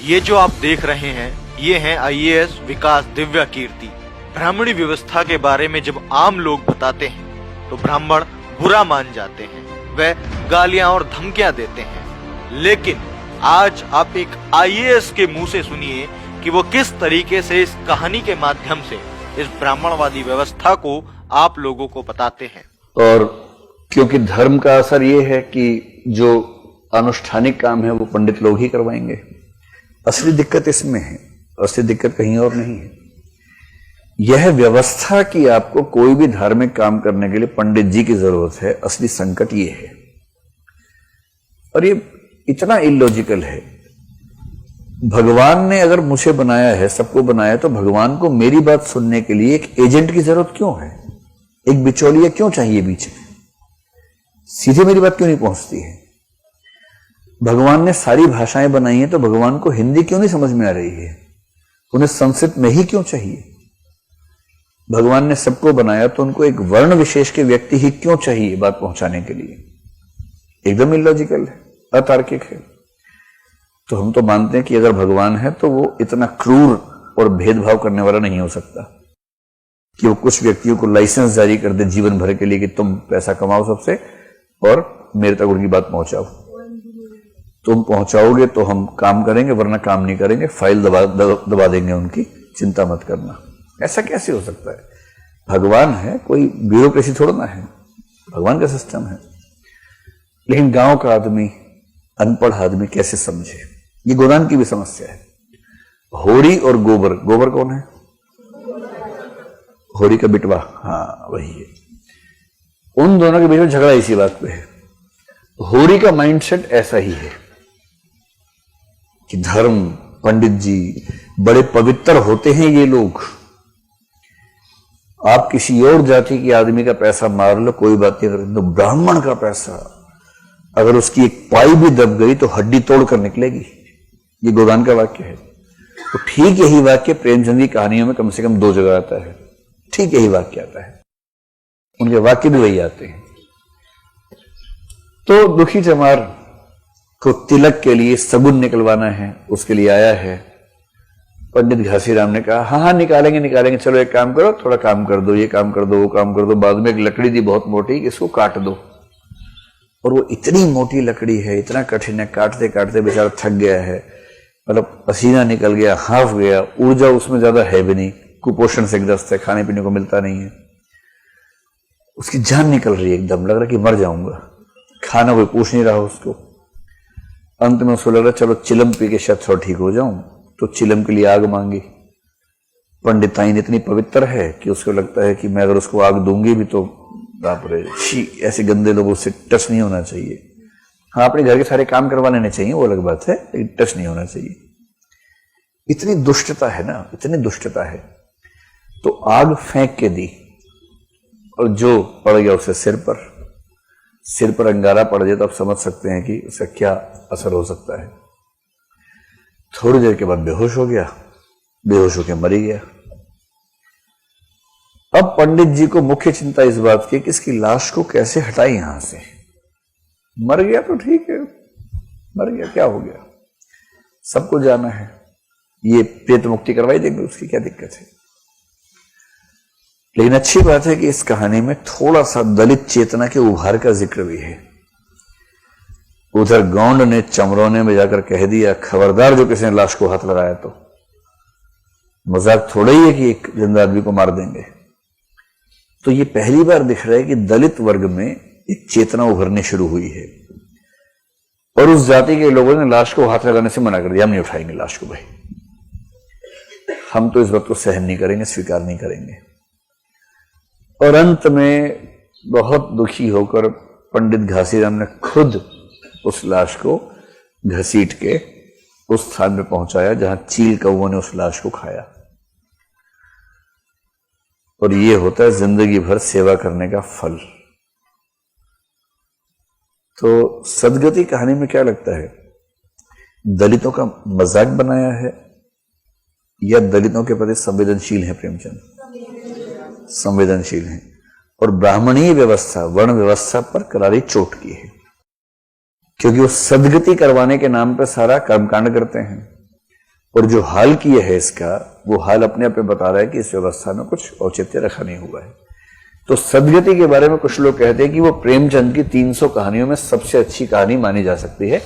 ये जो आप देख रहे हैं, ये हैं आईएएस विकास दिव्या कीर्ति। ब्राह्मणी व्यवस्था के बारे में जब आम लोग बताते हैं तो ब्राह्मण बुरा मान जाते हैं, वह गालियां और धमकियां देते हैं। लेकिन आज आप एक आईएएस के मुंह से सुनिए कि वो किस तरीके से इस कहानी के माध्यम से इस ब्राह्मणवादी व्यवस्था को आप लोगों को बताते हैं। और क्योंकि धर्म का असर ये है कि जो अनुष्ठानिक काम है वो पंडित लोग ही करवाएंगे। असली दिक्कत इसमें है, असली दिक्कत कहीं और नहीं है। यह व्यवस्था कि आपको कोई भी धार्मिक काम करने के लिए पंडित जी की जरूरत है, असली संकट ये है। और ये इतना इलॉजिकल है। भगवान ने अगर मुझे बनाया है, सबको बनाया, तो भगवान को मेरी बात सुनने के लिए एक एजेंट की जरूरत क्यों है? एक बिचौलिया क्यों चाहिए बीच में? सीधे मेरी बात क्यों नहीं पहुंचती है? भगवान ने सारी भाषाएं बनाई हैं, तो भगवान को हिंदी क्यों नहीं समझ में आ रही है? उन्हें संस्कृत में ही क्यों चाहिए? भगवान ने सबको बनाया तो उनको एक वर्ण विशेष के व्यक्ति ही क्यों चाहिए बात पहुंचाने के लिए? एकदम इलॉजिकल है, अतार्किक है। तो हम तो मानते हैं कि अगर भगवान है तो वो इतना क्रूर और भेदभाव करने वाला नहीं हो सकता कि वो कुछ व्यक्तियों को लाइसेंस जारी कर दे जीवन भर के लिए कि तुम पैसा कमाओ सबसे और मेरे तक उनकी बात पहुंचाओ। तुम पहुंचाओगे तो हम काम करेंगे, वरना काम नहीं करेंगे, फाइल दबा देंगे उनकी, चिंता मत करना। ऐसा कैसे हो सकता है? भगवान है, कोई ब्यूरोक्रेसी थोड़ा ना है, भगवान का सिस्टम है। लेकिन गांव का आदमी, अनपढ़ आदमी कैसे समझे? ये गोदान की भी समस्या है। होरी और गोबर, गोबर कौन है? होरी का बिटवा, हाँ वही है। उन दोनों के बीच में झगड़ा इसी बात पे है। होरी का माइंडसेट ऐसा ही है कि धर्म, पंडित जी बड़े पवित्र होते हैं ये लोग। आप किसी और जाति के आदमी का पैसा मार लो कोई बात नहीं करें, तो ब्राह्मण का पैसा अगर उसकी एक पाई भी दब गई तो हड्डी तोड़ कर निकलेगी। ये गोदान का वाक्य है। तो ठीक यही वाक्य प्रेमचंद की कहानियों में कम से कम 2 जगह आता है। ठीक यही वाक्य आता है, उनके वाक्य भी वही आते हैं। तो दुखी चमार को तिलक के लिए सगुन निकलवाना है, उसके लिए आया है। पंडित घासीराम ने कहा हाँ हाँ निकालेंगे निकालेंगे, चलो एक काम करो, थोड़ा काम कर दो, ये काम कर दो, वो काम कर दो। बाद में एक लकड़ी थी बहुत मोटी, इसको काट दो। और वो इतनी मोटी लकड़ी है, इतना कठिन है, काटते काटते बेचारा थक गया है, मतलब पसीना निकल गया, हाफ गया, ऊर्जा उसमें ज्यादा है भी नहीं, कुपोषण से ग्रस्त है, खाने पीने को मिलता नहीं है, उसकी जान निकल रही है, एकदम लग रहा कि मर जाऊंगा, खाना कोई पूछ नहीं रहा उसको। अंत में उसको लग रहा चलो चिलम पी के शायद थोड़ा ठीक हो जाऊं, तो चिलम के लिए आग मांगी। पंडिताइन इतनी पवित्र है कि उसको लगता है कि मैं अगर उसको आग दूंगी भी तो बाप रे, ऐसे गंदे लोगों से टच नहीं होना चाहिए। हाँ, अपने घर के सारे काम करवा लेने चाहिए, वो अलग बात है, लेकिन टच नहीं होना चाहिए। इतनी दुष्टता है ना, इतनी दुष्टता है। तो आग फेंक के दी और जो पड़ गया उसे सिर पर अंगारा पड़ जाए तो आप समझ सकते हैं कि उसका क्या असर हो सकता है। थोड़ी देर के बाद बेहोश हो गया, बेहोश होकर मर गया। अब पंडित जी को मुख्य चिंता इस बात की कि इसकी लाश को कैसे हटाए यहां से। मर गया तो ठीक है, मर गया क्या हो गया, सबको जाना है, ये प्रेत मुक्ति करवाई देंगे, उसकी क्या दिक्कत है। लेकिन अच्छी बात है कि इस कहानी में थोड़ा सा दलित चेतना के उभार का जिक्र भी है। उधर गौंड ने चमरोने में जाकर कह दिया खबरदार जो किसी ने लाश को हाथ लगाया तो। मजाक थोड़ा ही है कि एक जिंदा आदमी को मार देंगे। तो ये पहली बार दिख रहा है कि दलित वर्ग में एक चेतना उभरने शुरू हुई है और उस जाति के लोगों ने लाश को हाथ लगाने से मना कर दिया, हम नहीं उठाएंगे लाश को, भाई हम तो इस बात को सहन नहीं करेंगे, स्वीकार नहीं करेंगे। और अंत में बहुत दुखी होकर पंडित घासीराम ने खुद उस लाश को घसीट के उस स्थान में पहुंचाया जहां चील कौवों ने उस लाश को खाया। और ये होता है जिंदगी भर सेवा करने का फल। तो सदगति कहानी में क्या लगता है, दलितों का मजाक बनाया है या दलितों के प्रति संवेदनशील है प्रेमचंद? संवेदनशील है। और ब्राह्मणीय व्यवस्था, वर्ण व्यवस्था पर करारी चोट की है, क्योंकि वो सदगति करवाने के नाम पर सारा कर्मकांड करते हैं। और जो हाल किया है इसका, वो हाल अपने आप में बता रहा है कि इस व्यवस्था में कुछ औचित्य रखा नहीं हुआ है। तो सदगति के बारे में कुछ लोग कहते हैं कि वो प्रेमचंद की 300 कहानियों में सबसे अच्छी कहानी मानी जा सकती है।